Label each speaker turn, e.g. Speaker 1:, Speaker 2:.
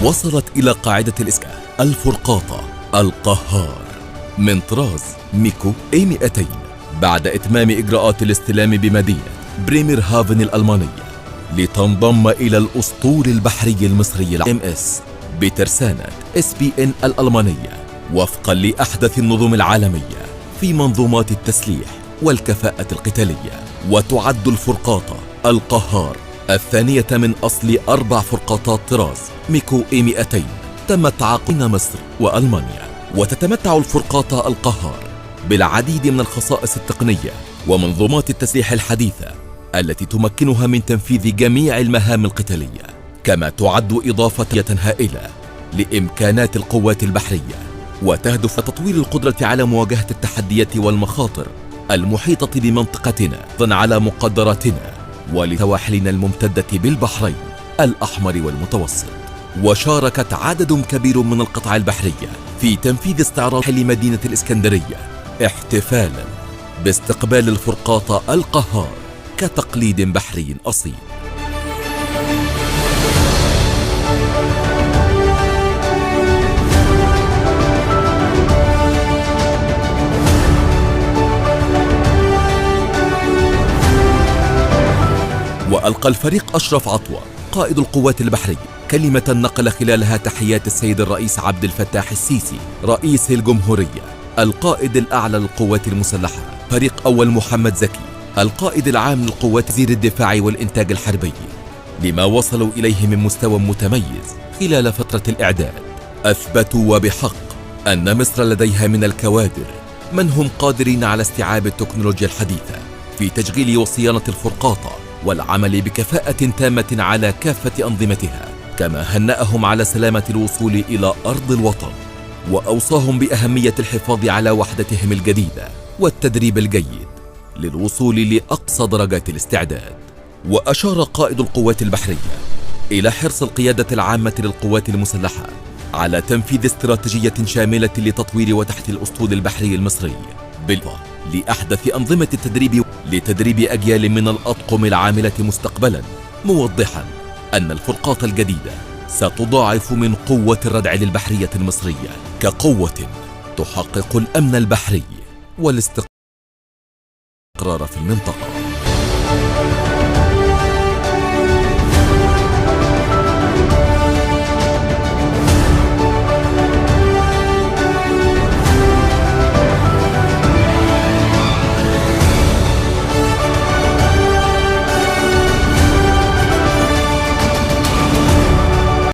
Speaker 1: وصلت إلى قاعدة الإسكان الفرقاطة القهار من طراز ميكو A200 بعد إتمام إجراءات الاستلام بمدينة بريمير هافن الألمانية، لتنضم إلى الأسطول البحري المصري MS بترسانة SPN الألمانية وفقا لأحدث النظم العالمية في منظومات التسليح والكفاءة القتالية. وتعد الفرقاطة القهار الثانية من أصل 4 فرقاطات طراز ميكو A200 تم تعاقدها مصر وألمانيا. وتتمتع الفرقاطة القهار بالعديد من الخصائص التقنية ومنظومات التسليح الحديثة التي تمكنها من تنفيذ جميع المهام القتالية، كما تعد إضافة هائلة لإمكانات القوات البحرية، وتهدف تطوير القدرة على مواجهة التحديات والمخاطر المحيطة بمنطقتنا على مقدراتنا ولسواحلنا الممتدة بالبحرين الأحمر والمتوسط. وشاركت عدد كبير من القطع البحرية في تنفيذ استعراض لمدينة الإسكندرية احتفالا باستقبال الفرقاطة القهار كتقليد بحري أصيل. وألقى الفريق أشرف عطوة قائد القوات البحرية كلمة نقل خلالها تحيات السيد الرئيس عبد الفتاح السيسي رئيس الجمهورية، القائد الأعلى للقوات المسلحة فريق أول محمد زكي، القائد العام للقوات وزير الدفاع والإنتاج الحربي، لما وصلوا إليه من مستوى متميز خلال فترة الإعداد. أثبتوا وبحق أن مصر لديها من الكوادر من هم قادرين على استيعاب التكنولوجيا الحديثة في تشغيل وصيانة الفرقاطة والعمل بكفاءة تامة على كافة أنظمتها، كما هنأهم على سلامة الوصول إلى أرض الوطن، وأوصاهم بأهمية الحفاظ على وحدتهم الجديدة والتدريب الجيد للوصول لأقصى درجات الاستعداد. وأشار قائد القوات البحرية إلى حرص القيادة العامة للقوات المسلحة على تنفيذ استراتيجية شاملة لتطوير وتحت الأسطول البحري المصري بالإضافة لأحدث أنظمة التدريب لتدريب أجيال من الأطقم العاملة مستقبلا، موضحا أن الفرقاطة الجديدة ستضاعف من قوة الردع للبحرية المصرية كقوة تحقق الأمن البحري والاستقرار في المنطقة.